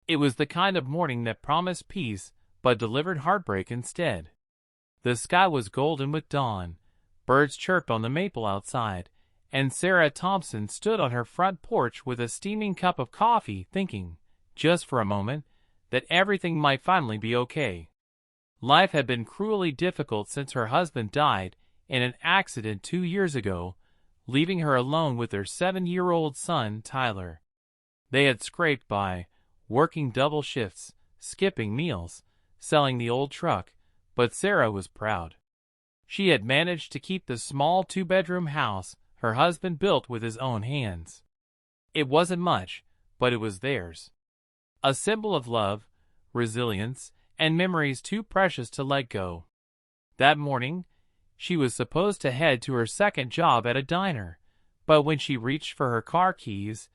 It was the kind of morning that promised peace but delivered heartbreak instead. The sky was golden with dawn, birds chirped on the maple outside, and Sarah Thompson stood on her front porch with a steaming cup of coffee thinking, just for a moment, that everything might finally be okay. Life had been cruelly difficult since her husband died in an accident 2 years ago, leaving her alone with their 7-year-old son, Tyler. They had scraped by, working double shifts, skipping meals, selling the old truck, but Sarah was proud. She had managed to keep the small 2-bedroom house her husband built with his own hands. It wasn't much, but it was theirs. A symbol of love, resilience, and memories too precious to let go. That morning, she was supposed to head to her second job at a diner, but when she reached for her car keys,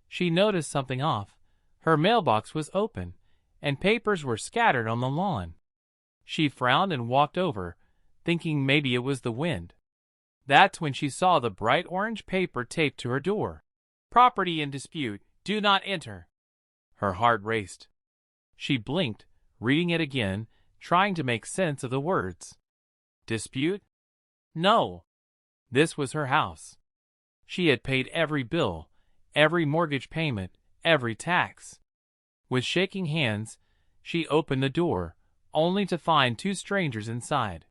she noticed something off. Her mailbox was open, and papers were scattered on the lawn. She frowned and walked over, thinking maybe it was the wind. That's when she saw the bright orange paper taped to her door. "Property in dispute. Do not enter." Her heart raced. She blinked, reading it again, trying to make sense of the words. Dispute? No. This was her house. She had paid every bill, every mortgage payment, every tax. With shaking hands, she opened the door, only to find 2 strangers inside.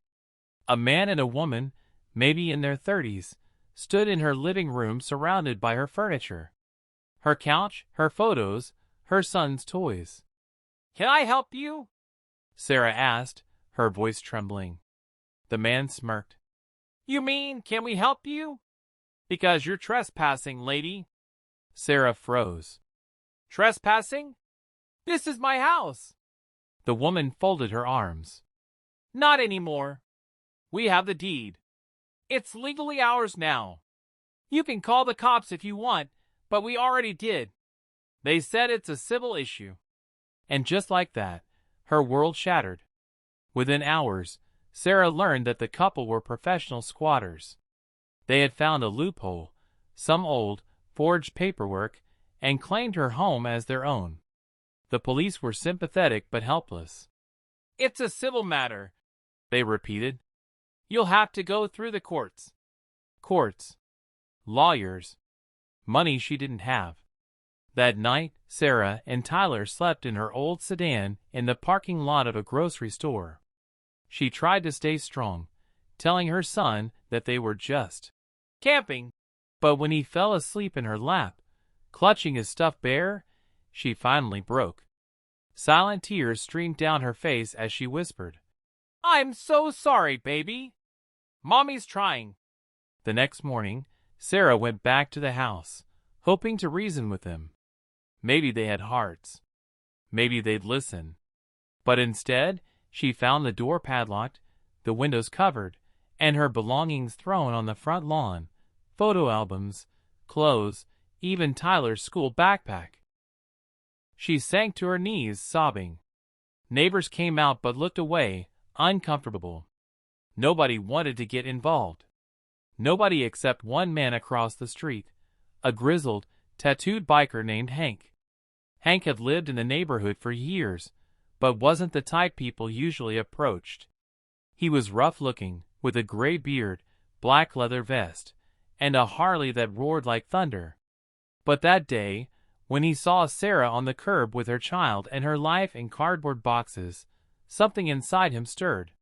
A man and a woman, maybe in their 30s, stood in her living room surrounded by her furniture. Her couch, her photos, her son's toys. "Can I help you?" Sarah asked, her voice trembling. The man smirked. "You mean, can we help you?" "Because you're trespassing, lady." Sarah froze. "Trespassing? This is my house." The woman folded her arms. "Not anymore. We have the deed. It's legally ours now. You can call the cops if you want, but we already did. They said it's a civil issue." And just like that, her world shattered. Within hours, Sarah learned that the couple were professional squatters. They had found a loophole, some old, forged paperwork, and claimed her home as their own. The police were sympathetic but helpless. "It's a civil matter," they repeated. "You'll have to go through the courts." Courts. Lawyers. Money she didn't have. That night, Sarah and Tyler slept in her old sedan in the parking lot of a grocery store. She tried to stay strong, telling her son that they were just camping, but when he fell asleep in her lap, clutching his stuffed bear, she finally broke. Silent tears streamed down her face as she whispered, "I'm so sorry, baby. Mommy's trying." The next morning, Sarah went back to the house, hoping to reason with them. Maybe they had hearts. Maybe they'd listen. But instead, she found the door padlocked, the windows covered, and her belongings thrown on the front lawn, photo albums, clothes, even Tyler's school backpack. She sank to her knees, sobbing. Neighbors came out but looked away, uncomfortable. Nobody wanted to get involved. Nobody except one man across the street, a grizzled, tattooed biker named Hank. Hank had lived in the neighborhood for years, but wasn't the type people usually approached. He was rough-looking, with a gray beard, black leather vest, and a Harley that roared like thunder. But that day, when he saw Sarah on the curb with her child and her life in cardboard boxes, something inside him stirred.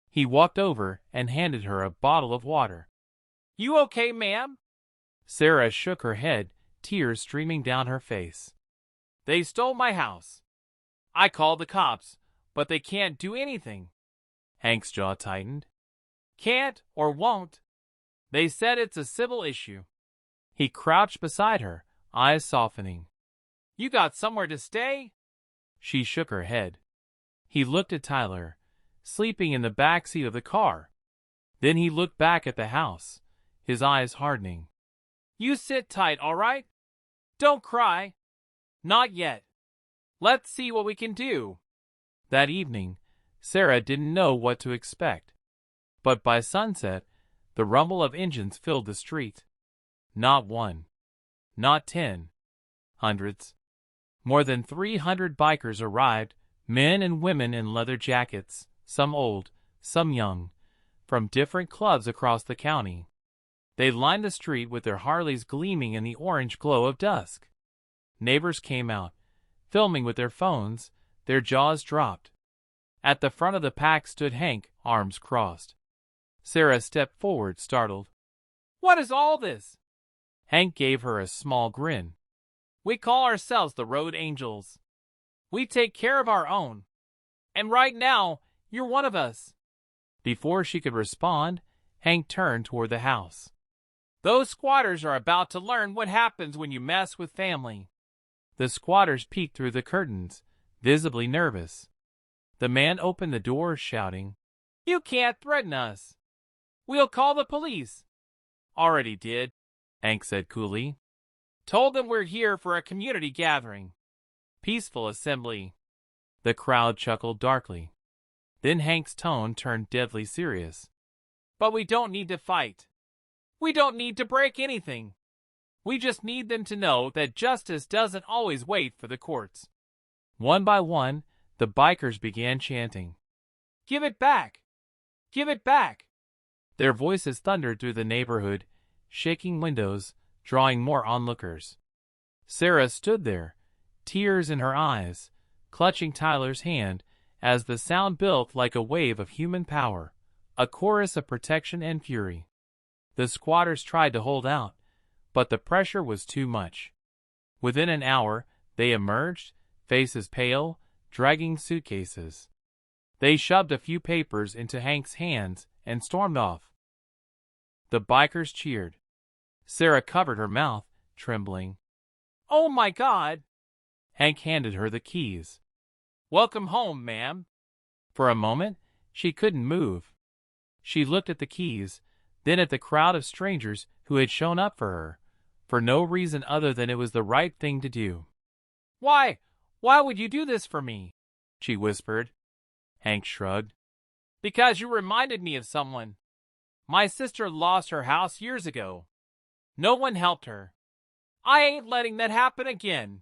He walked over and handed her a bottle of water. "You okay, ma'am?" Sarah shook her head, tears streaming down her face. "They stole my house. I called the cops, but they can't do anything." Hank's jaw tightened. "Can't or won't. They said it's a civil issue." He crouched beside her, eyes softening. "You got somewhere to stay?" She shook her head. He looked at Tyler, sleeping in the back seat of the car. Then he looked back at the house, his eyes hardening. "You sit tight, all right? Don't cry. Not yet. Let's see what we can do." That evening, Sarah didn't know what to expect. But by sunset, the rumble of engines filled the street. Not one. Not 10. Hundreds. More than 300 bikers arrived, men and women in leather jackets, some old, some young, from different clubs across the county. They lined the street with their Harleys gleaming in the orange glow of dusk. Neighbors came out, filming with their phones, their jaws dropped. At the front of the pack stood Hank, arms crossed. Sarah stepped forward, startled. "What is all this?" Hank gave her a small grin. "We call ourselves the Road Angels. We take care of our own. And right now, you're one of us." Before she could respond, Hank turned toward the house. "Those squatters are about to learn what happens when you mess with family." The squatters peeked through the curtains, visibly nervous. The man opened the door, shouting, "You can't threaten us. We'll call the police." "Already did," Hank said coolly. "Told them we're here for a community gathering. Peaceful assembly." The crowd chuckled darkly. Then Hank's tone turned deadly serious. "But we don't need to fight. We don't need to break anything. We just need them to know that justice doesn't always wait for the courts." One by one, the bikers began chanting, "Give it back! Give it back!" Their voices thundered through the neighborhood, shaking windows, drawing more onlookers. Sarah stood there, tears in her eyes, clutching Tyler's hand as the sound built like a wave of human power, a chorus of protection and fury. The squatters tried to hold out, but the pressure was too much. Within an hour, they emerged, faces pale, dragging suitcases. They shoved a few papers into Hank's hands and stormed off. The bikers cheered. Sarah covered her mouth, trembling. "Oh my God!" Hank handed her the keys. "Welcome home, ma'am." For a moment, she couldn't move. She looked at the keys, then at the crowd of strangers who had shown up for her, for no reason other than it was the right thing to do. Why would you do this for me?" she whispered. Hank shrugged. "Because you reminded me of someone. My sister lost her house years ago. No one helped her. I ain't letting that happen again."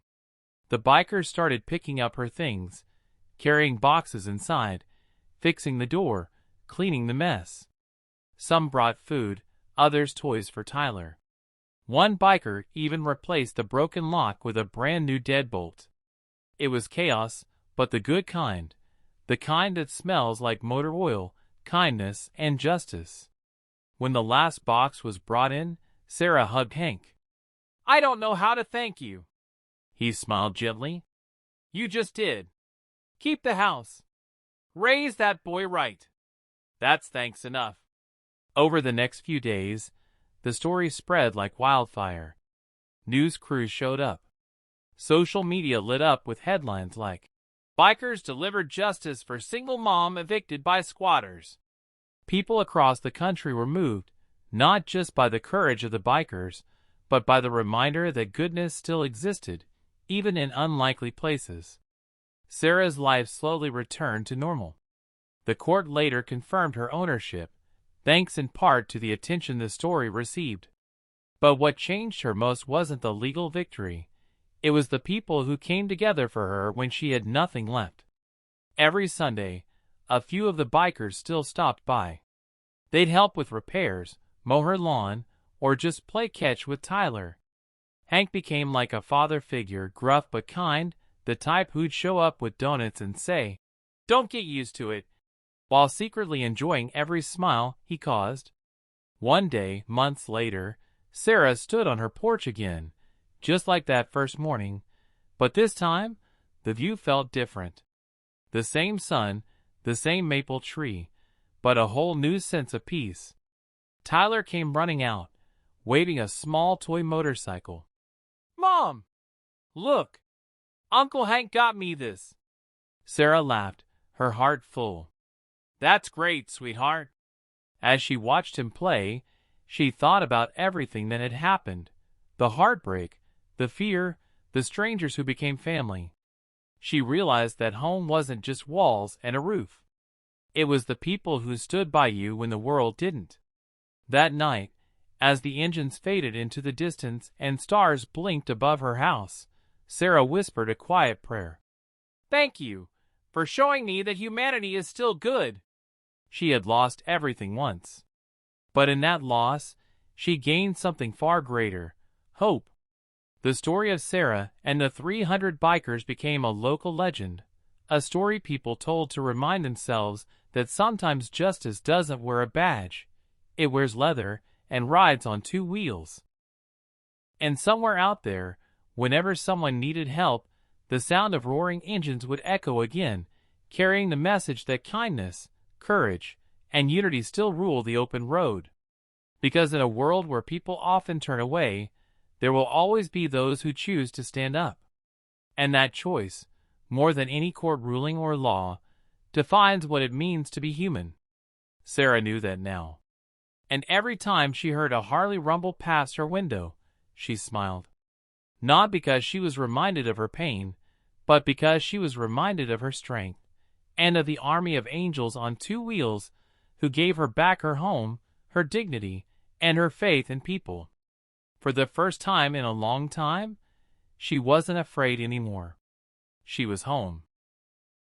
The bikers started picking up her things, carrying boxes inside, fixing the door, cleaning the mess. Some brought food, others toys for Tyler. One biker even replaced the broken lock with a brand new deadbolt. It was chaos, but the good kind, the kind that smells like motor oil, kindness, and justice. When the last box was brought in, Sarah hugged Hank. "I don't know how to thank you." He smiled gently. "You just did. Keep the house. Raise that boy right. That's thanks enough." Over the next few days, the story spread like wildfire. News crews showed up. Social media lit up with headlines like, "Bikers delivered justice for single mom evicted by squatters." People across the country were moved, not just by the courage of the bikers, but by the reminder that goodness still existed, even in unlikely places. Sarah's life slowly returned to normal. The court later confirmed her ownership, thanks in part to the attention the story received. But what changed her most wasn't the legal victory. It was the people who came together for her when she had nothing left. Every Sunday, a few of the bikers still stopped by. They'd help with repairs, mow her lawn, or just play catch with Tyler. Hank became like a father figure, gruff but kind, the type who'd show up with donuts and say, "Don't get used to it," while secretly enjoying every smile he caused. One day, months later, Sarah stood on her porch again, just like that first morning, but this time, the view felt different. The same sun, the same maple tree, but a whole new sense of peace. Tyler came running out, waving a small toy motorcycle. "Mom! Look! Uncle Hank got me this." Sarah laughed, her heart full. "That's great, sweetheart." As she watched him play, she thought about everything that had happened, the heartbreak, the fear, the strangers who became family. She realized that home wasn't just walls and a roof. It was the people who stood by you when the world didn't. That night, as the engines faded into the distance and stars blinked above her house, Sarah whispered a quiet prayer. "Thank you for showing me that humanity is still good." She had lost everything once. But in that loss, she gained something far greater: hope. The story of Sarah and the 300 bikers became a local legend, a story people told to remind themselves that sometimes justice doesn't wear a badge. It wears leather and rides on two wheels. And somewhere out there, whenever someone needed help, the sound of roaring engines would echo again, carrying the message that kindness, courage, and unity still rule the open road. Because in a world where people often turn away, there will always be those who choose to stand up. And that choice, more than any court ruling or law, defines what it means to be human. Sarah knew that now. And every time she heard a Harley rumble past her window, she smiled. Not because she was reminded of her pain, but because she was reminded of her strength, and of the army of angels on two wheels who gave her back her home, her dignity, and her faith in people. For the first time in a long time, she wasn't afraid anymore. She was home.